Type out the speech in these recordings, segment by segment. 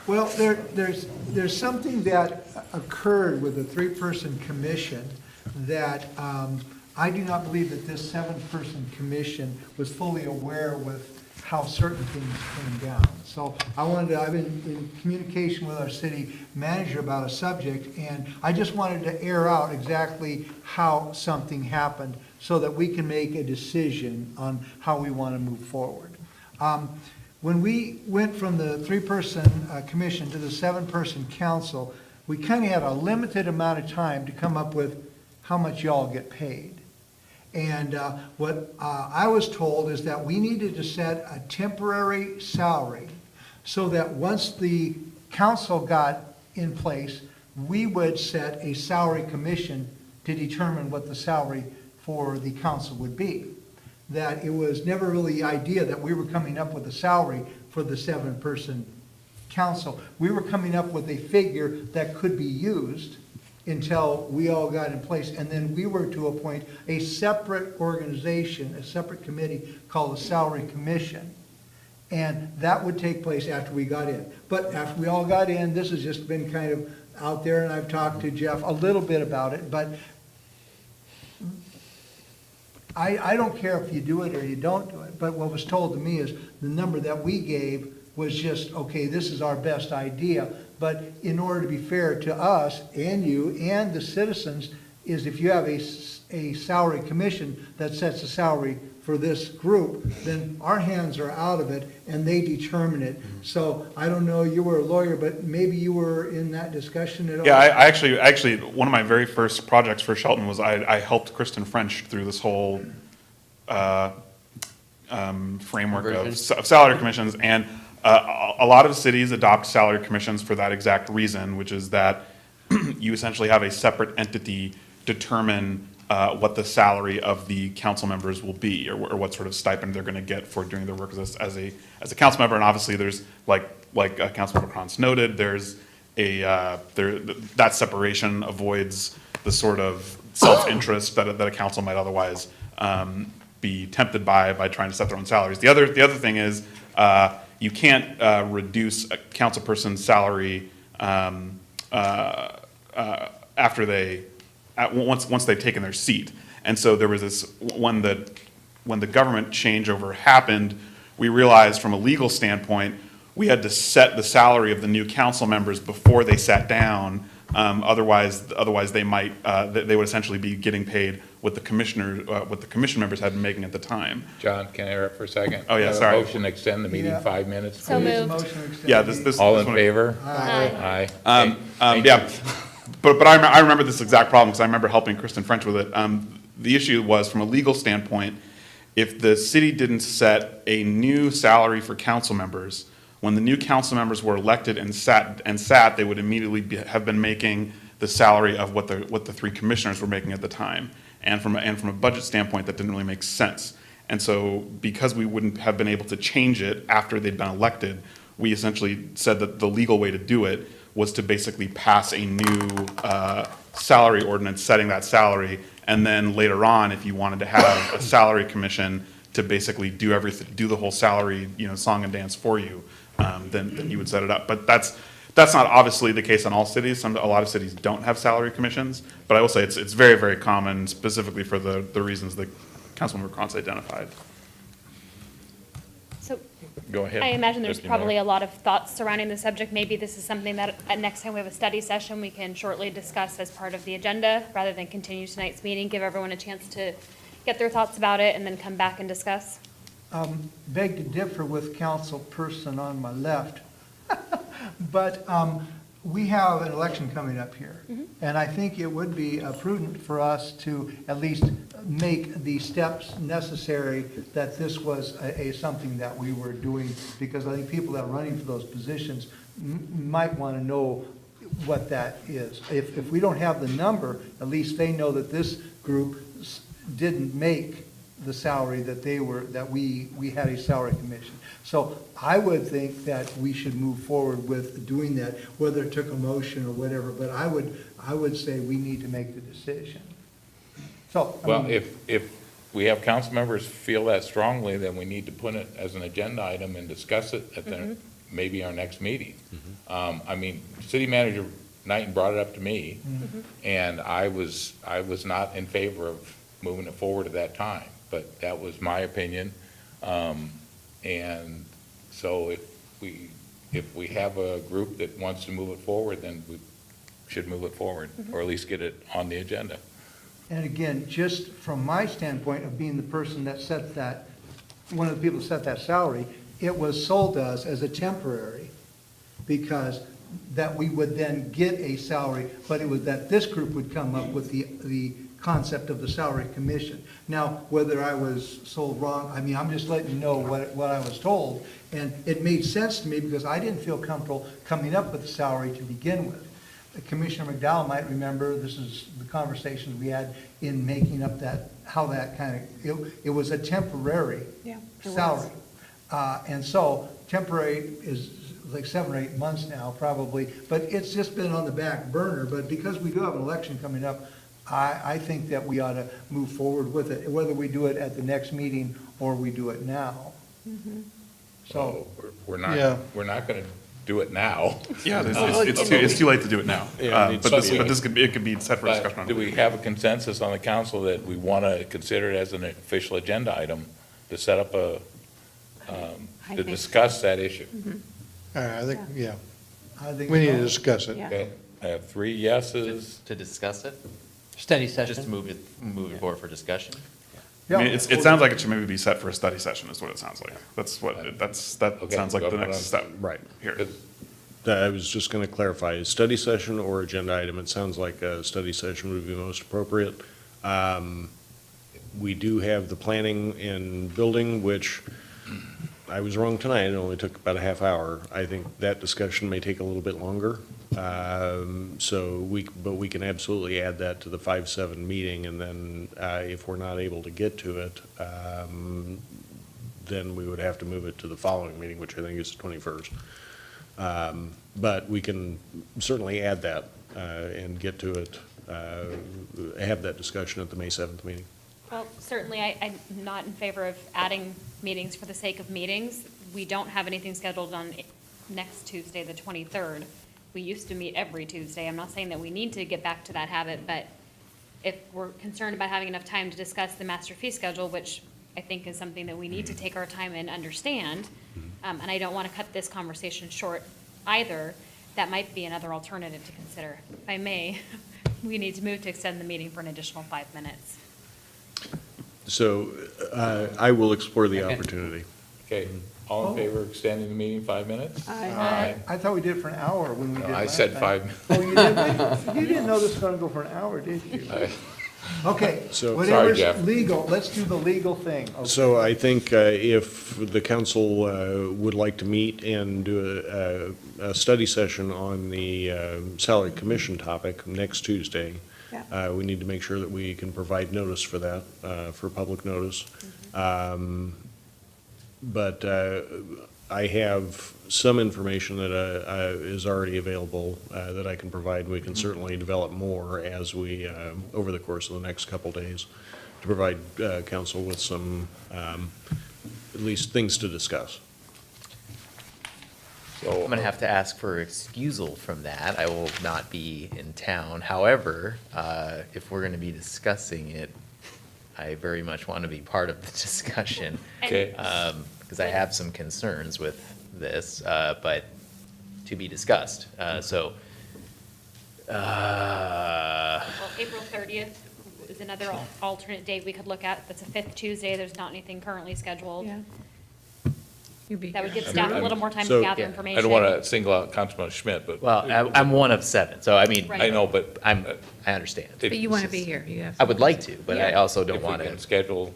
Well, there's something that occurred with the three-person commission that I do not believe that this seven-person commission was fully aware with how certain things came down. So I've been in communication with our city manager about a subject, and I just wanted to air out exactly how something happened so that we can make a decision on how we want to move forward. When we went from the three-person commission to the seven-person council, we kind of had a limited amount of time to come up with how much y'all get paid. And what I was told is that we needed to set a temporary salary so that once the council got in place, we would set a salary commission to determine what the salary for the council would be. That it was never really the idea that we were coming up with a salary for the seven-person council. We were coming up with a figure that could be used until we all got in place. And then we were to appoint a separate organization, a separate committee called the Salary Commission. And that would take place after we got in. But after we all got in, this has just been kind of out there, and I've talked to Jeff a little bit about it, but I don't care if you do it or you don't do it, but what was told to me is the number that we gave was just, okay, this is our best idea. But in order to be fair to us and you and the citizens, is if you have a salary commission that sets a salary for this group, then our hands are out of it and they determine it. So I don't know, you were a lawyer, but maybe you were in that discussion at all? Yeah, I actually, one of my very first projects for Shelton was I helped Kristen French through this whole framework of salary commissions. And a lot of cities adopt salary commissions for that exact reason, which is that you essentially have a separate entity determine what the salary of the council members will be, or what sort of stipend they're going to get for doing their work as a council member. And obviously, there's like Councilmember Krantz noted, there's that separation avoids the sort of self-interest that a council might otherwise be tempted by trying to set their own salaries. The other thing is you can't reduce a council person's salary after once they've taken their seat. And so there was this, when the government changeover happened, we realized from a legal standpoint, we had to set the salary of the new council members before they sat down. Otherwise they might, they would essentially be getting paid what the commission members had been making at the time. John, can I interrupt for a second? Oh, yeah, sorry. Motion to extend the meeting 5 minutes. So please. moved. Yeah, this All this in one- favor? Aye. Aye. Thank you. Yeah, but I remember this exact problem because I remember helping Kristen French with it. The issue was, from a legal standpoint, if the city didn't set a new salary for council members, when the new council members were elected and sat, they would immediately have been making the salary of what the three commissioners were making at the time. And from a budget standpoint, that didn't really make sense. And so, because we wouldn't have been able to change it after they'd been elected, we essentially said that the legal way to do it was to basically pass a new salary ordinance setting that salary, and then later on, if you wanted to have a salary commission to basically do the whole salary, song and dance for you, then you would set it up. But that's not obviously the case in all cities. A lot of cities don't have salary commissions, but I will say it's very, very common, specifically for the reasons that Councilmember Krantz identified. So Go ahead. I imagine there's Trustee probably Miller. a lot of thoughts surrounding the subject. Maybe this is something that next time we have a study session, we can shortly discuss as part of the agenda, rather than continue tonight's meeting, give everyone a chance to get their thoughts about it and then come back and discuss. Beg to differ with council person on my left. But we have an election coming up here. And I think it would be prudent for us to at least make the steps necessary that this was something that we were doing, because I think people that are running for those positions might want to know what that is. If we don't have the number, at least they know that this group didn't make the salary that we had a salary commission. So I would think that we should move forward with doing that, whether it took a motion or whatever, but I would say we need to make the decision. So, Well, if we have council members feel that strongly, then we need to put it as an agenda item and discuss it at the maybe our next meeting. I mean, city manager Knighton brought it up to me, and I was not in favor of moving it forward at that time, but that was my opinion. And so if we have a group that wants to move it forward, then we should move it forward, or at least get it on the agenda. And again, just from my standpoint of being the person that set that, one of the people that set that salary, it was sold to us as a temporary, because that we would then get a salary, but it was that this group would come up with the concept of the salary commission. Now, whether I was sold wrong, I mean, I'm just letting you know what I was told, and it made sense to me because I didn't feel comfortable coming up with the salary to begin with. Commissioner McDowell might remember, this is the conversations we had in making up that, how that kind of, it was a temporary salary. And so temporary is like 7 or 8 months now, probably, but it's just been on the back burner. But because we do have an election coming up, I think that we ought to move forward with it, whether we do it at the next meeting or we do it now. So, We're Yeah. not gonna do it now. Yeah, it's too late to do it now. Yeah, But it could be set for discussion. But on do we have a consensus on the council that we want to consider it as an official agenda item to set up to discuss that issue? I think, yeah, I think. we need to so. discuss it. Okay, I have 3 yeses. To discuss it, Study just session. move it forward for discussion. I mean, it sounds like it should maybe be set for a study session, is what it sounds like. That Okay, sounds like the go next on. step. Right. Here. I was just going to clarify, is study session or agenda item? It sounds like a study session would be most appropriate. We do have the planning and building, which I was wrong tonight. It only took about a half hour. I think that discussion may take a little bit longer. But we can absolutely add that to the 5-7 meeting, and then if we're not able to get to it, then we would have to move it to the following meeting, which I think is the 21st. But we can certainly add that and get to it, have that discussion at the May 7th meeting. Well, certainly, I'm not in favor of adding meetings for the sake of meetings. We don't have anything scheduled on next Tuesday, the 23rd. We used to meet every Tuesday. I'm not saying that we need to get back to that habit, but if we're concerned about having enough time to discuss the master fee schedule, which I think is something that we need to take our time and understand, and I don't want to cut this conversation short either, that might be another alternative to consider. If I may, we need to move to extend the meeting for an additional 5 minutes. So I will explore the opportunity. Okay, all in favor of extending the meeting 5 minutes? Aye. I thought we did it for an hour when we No, did it I last said time. 5 minutes. Oh, you didn't? You didn't know this was gonna go for an hour, did you? Okay, So- whatever's Jeff. legal, let's do the legal thing. Okay. So I think if the council would like to meet and do a study session on the salary commission topic next Tuesday, we need to make sure that we can provide notice for that, for public notice. But I have some information that is already available that I can provide. We can certainly develop more as we, over the course of the next couple days, to provide council with some, at least things to discuss. So, I'm gonna have to ask for excusal from that. I will not be in town. However, if we're gonna be discussing it, I very much want to be part of the discussion. Okay. Because I have some concerns with this, but to be discussed. Well, April 30th is another alternate date we could look at. That's a 5th Tuesday. There's not anything currently scheduled. Yeah. You'd be That would here. give staff a little more time So- to gather Yeah. information. I don't want to single out Councilman Schmidt, but. Well, I'm one of 7, so I mean, Right. I know, but. I understand. if- But you want to be here. You have. I would like to, but I Yeah. also don't If we want can to. schedule,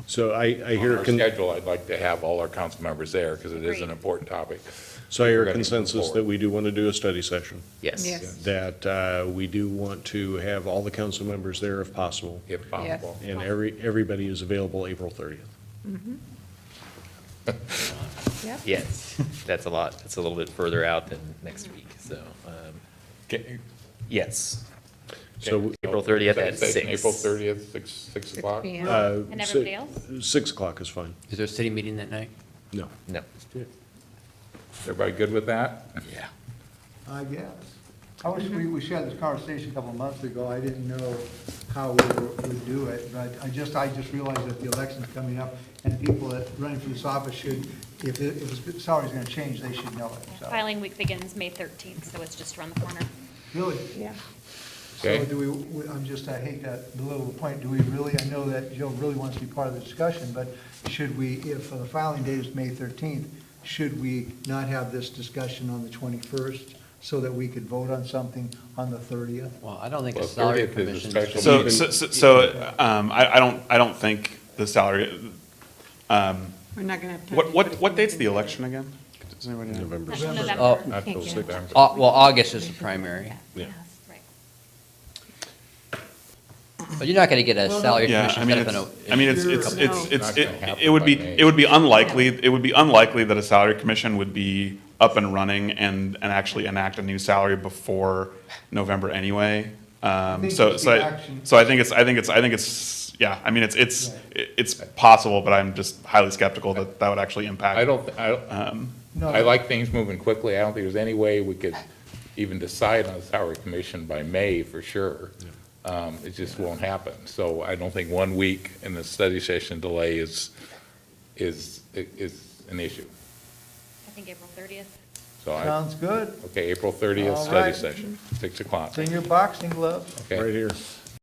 So I hear, our schedule, I'd like to have all our council members there, because it is an Agreed. important topic. so I hear We're gonna move consensus forward. that we do want to do a study session, Yes. Yes. that we do want to have all the council members there if possible, If possible. and everybody is available April 30th. Yep. Yes, that's a lot. That's a little bit further out than next week, so, Okay. yes. So April 30th at Say 6. April 30th, 6 o'clock? PM. And everybody else? 6 o'clock is fine. Is there a city meeting that night? No. No. Everybody good with that? Yeah. I guess. I wish we should have this conversation a couple of months ago. I didn't know how we would do it, but I just realized that the election's coming up, and people that running for this office should, if the salary's gonna change, they should know it, so. Filing week begins May 13th, so it's just around the corner. Really? Yeah. So Okay. do we, I hate that belittle the point, do we really, I know that Joe really wants to be part of the discussion, but should we, if the filing date is May 13th, should we not have this discussion on the 21st so that we could vote on something on the 30th? Well, I don't think Well, a salary 30th is a commission. special So, meeting. I don't think the salary, We're not gonna have time. what date's the election again? Does anybody know? November. That's November. Oh, Not till September. Well, August is the primary, Yeah. Right. but you're not gonna get a salary Yeah, commission I mean, set up it's, in I mean, it's, Sure. it's, No. it's, Not gonna happen it would be, by May. it would be unlikely that a salary commission would be up and running and actually enact a new salary before November anyway. think So, it's so the I, action- so I think it's, yeah, I mean, it's possible, but I'm just highly skeptical that that would actually impact. No. I like things moving quickly. I don't think there's any way we could even decide on a salary commission by May for sure. It just won't happen. So I don't think 1 week in the study session delay is an issue. I think April 30th. So Sounds good. okay, April 30th, All study right. send 6 o'clock. Sing your boxing gloves. Okay. Right here.